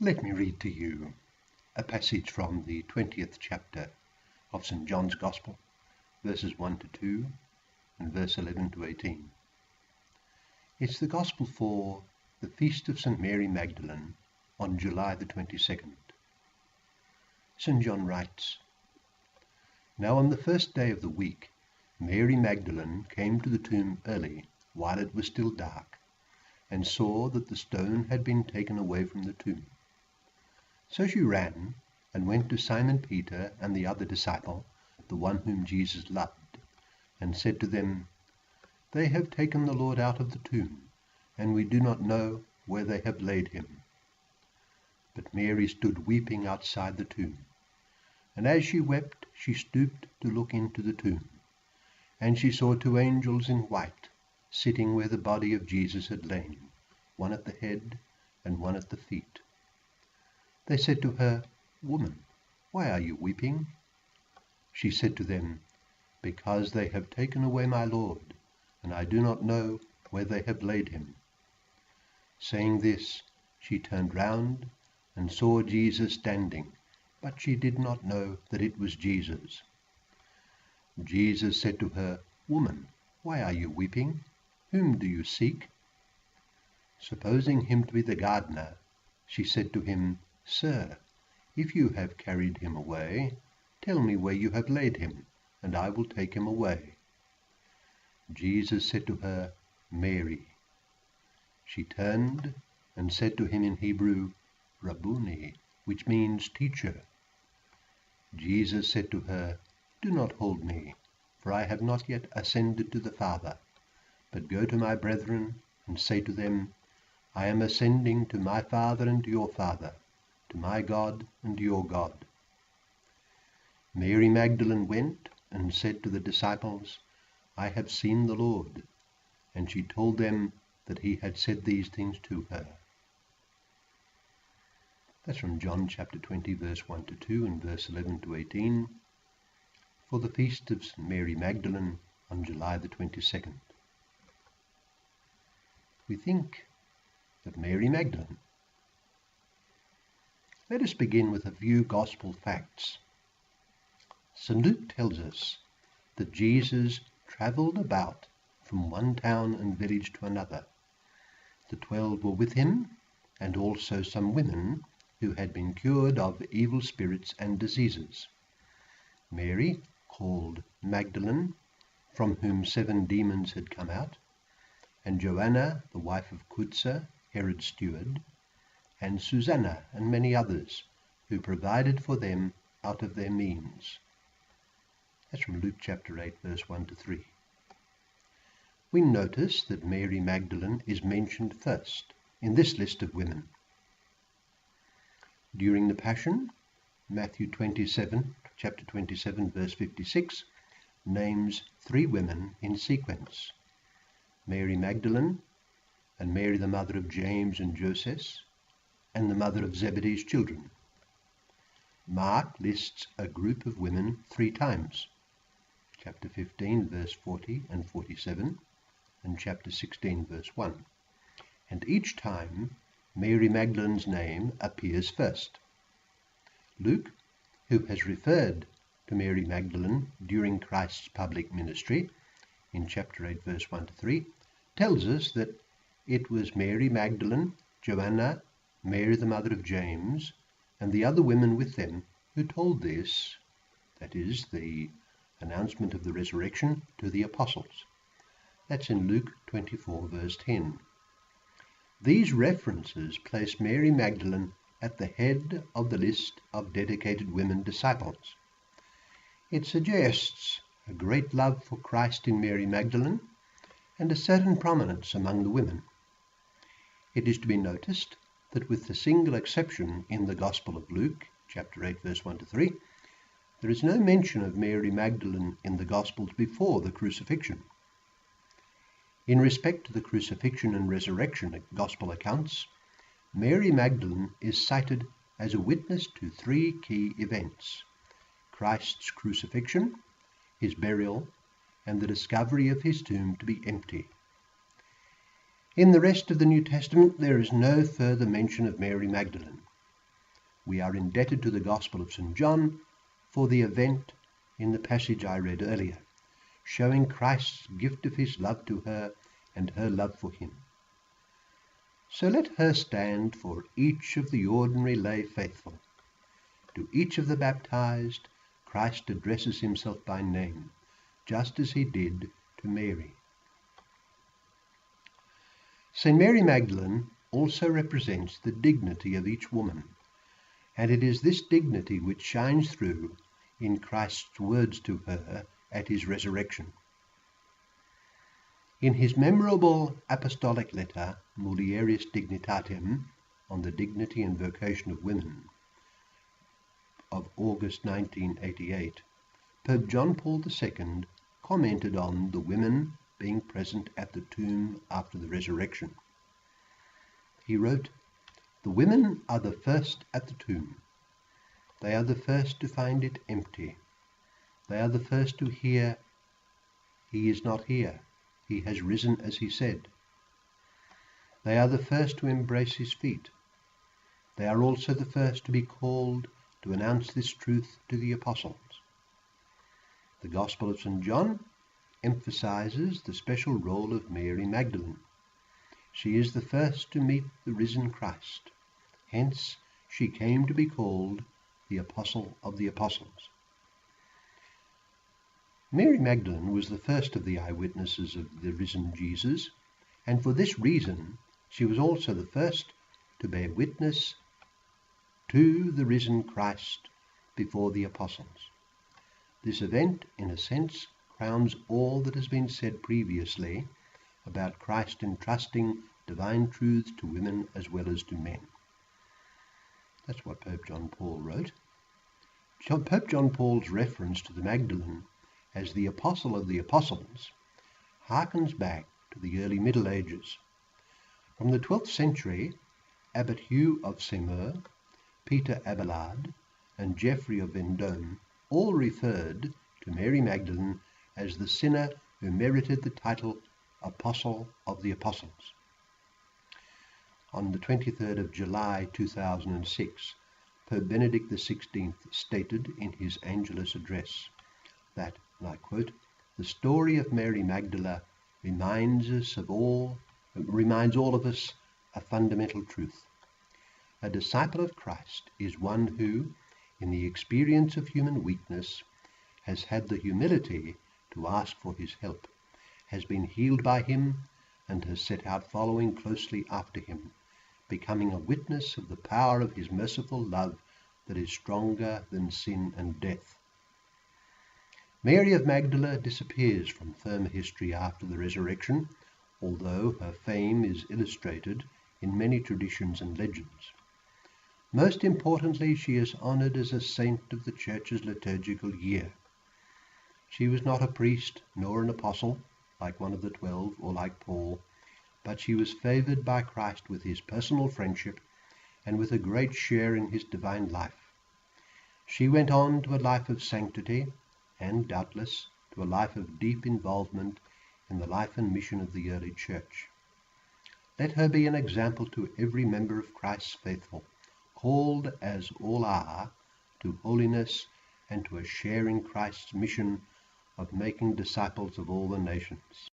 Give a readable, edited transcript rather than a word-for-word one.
Let me read to you a passage from the 20th chapter of St. John's Gospel, verses 1 to 2 and verse 11 to 18. It's the Gospel for the Feast of St. Mary Magdalene on July the 22nd. St. John writes, "Now on the first day of the week, Mary Magdalene came to the tomb early, while it was still dark, and saw that the stone had been taken away from the tomb. So she ran and went to Simon Peter and the other disciple, the one whom Jesus loved, and said to them, 'They have taken the Lord out of the tomb, and we do not know where they have laid him.' But Mary stood weeping outside the tomb. And as she wept, she stooped to look into the tomb. And she saw two angels in white, sitting where the body of Jesus had lain, one at the head and one at the feet. They said to her, 'Woman, why are you weeping?' She said to them, 'Because they have taken away my Lord, and I do not know where they have laid him.' Saying this, she turned round and saw Jesus standing, but she did not know that it was Jesus. Jesus said to her, 'Woman, why are you weeping? Whom do you seek?' Supposing him to be the gardener, she said to him, 'Sir, if you have carried him away, tell me where you have laid him, and I will take him away.' Jesus said to her, 'Mary.' She turned and said to him in Hebrew, 'Rabboni,' which means teacher. Jesus said to her, 'Do not hold me, for I have not yet ascended to the Father, but go to my brethren and say to them, I am ascending to my Father and to your Father, to my God and to your God.' Mary Magdalene went and said to the disciples, 'I have seen the Lord,' and she told them that he had said these things to her." That's from John chapter 20, verse 1 to 2 and verse 11 to 18, for the Feast of St. Mary Magdalene on July the 22nd. We think of Mary Magdalene. Let us begin with a few gospel facts. St. Luke tells us that Jesus travelled about from one town and village to another. The 12 were with him, and also some women who had been cured of evil spirits and diseases. Mary, called Magdalene, from whom 7 demons had come out, and Joanna, the wife of Chuza, Herod's steward, and Susanna, and many others, who provided for them out of their means. That's from Luke chapter 8, verse 1 to 3. We notice that Mary Magdalene is mentioned first in this list of women. During the Passion, Matthew 27, chapter 27, verse 56, names 3 women in sequence: Mary Magdalene, and Mary the mother of James and Joseph, and the mother of Zebedee's children. Mark lists a group of women 3 times, chapter 15, verse 40 and 47, and chapter 16, verse 1. And each time, Mary Magdalene's name appears first. Luke, who has referred to Mary Magdalene during Christ's public ministry, in chapter 8, verse 1 to 3, tells us that it was Mary Magdalene, Joanna, Mary the mother of James, and the other women with them who told this, that is, the announcement of the resurrection, to the apostles. That's in Luke 24, verse 10. These references place Mary Magdalene at the head of the list of dedicated women disciples. It suggests a great love for Christ in Mary Magdalene and a certain prominence among the women. It is to be noticed that with the single exception in the Gospel of Luke, chapter 8, verse 1 to 3, there is no mention of Mary Magdalene in the Gospels before the crucifixion. In respect to the crucifixion and resurrection Gospel accounts, Mary Magdalene is cited as a witness to 3 key events: Christ's crucifixion, his burial, and the discovery of his tomb to be empty. In the rest of the New Testament, there is no further mention of Mary Magdalene, we are indebted to the Gospel of St. John for the event in the passage I read earlier, showing Christ's gift of his love to her and her love for him. So let her stand for each of the ordinary lay faithful. To each of the baptized, Christ addresses himself by name, just as he did to Mary. St. Mary Magdalene also represents the dignity of each woman, and it is this dignity which shines through in Christ's words to her at his resurrection. In his memorable apostolic letter, Mulieris Dignitatem, on the dignity and vocation of women, of August 1988, Pope John Paul II commented on the women being present at the tomb after the resurrection. He wrote, "The women are the first at the tomb. They are the first to find it empty. They are the first to hear, 'He is not here. He has risen as he said.' They are the first to embrace his feet. They are also the first to be called to announce this truth to the apostles." The Gospel of St. John emphasizes the special role of Mary Magdalene. She is the first to meet the risen Christ. Hence, she came to be called the Apostle of the Apostles. Mary Magdalene was the first of the eyewitnesses of the risen Jesus, and for this reason she was also the first to bear witness to the risen Christ before the apostles. This event, in a sense, crowns all that has been said previously about Christ entrusting divine truths to women as well as to men. That's what Pope John Paul wrote. Pope John Paul's reference to the Magdalene as the Apostle of the Apostles harkens back to the early Middle Ages. From the 12th century, Abbot Hugh of Semur, Peter Abelard, and Geoffrey of Vendôme all referred to Mary Magdalene as the sinner who merited the title Apostle of the Apostles. On the 23rd of July 2006, Pope Benedict XVI stated in his Angelus address that, and I quote, "The story of Mary Magdalene reminds all of us a fundamental truth. A disciple of Christ is one who, in the experience of human weakness, has had the humility to ask for his help, has been healed by him, and has set out following closely after him, becoming a witness of the power of his merciful love that is stronger than sin and death." Mary of Magdala disappears from firm history after the resurrection, although her fame is illustrated in many traditions and legends. Most importantly, she is honored as a saint of the Church's liturgical year. She was not a priest nor an apostle, like one of the 12 or like Paul, but she was favored by Christ with his personal friendship and with a great share in his divine life. She went on to a life of sanctity, and doubtless to a life of deep involvement in the life and mission of the early Church. Let her be an example to every member of Christ's faithful, called as all are to holiness and to a share in Christ's mission of making disciples of all the nations.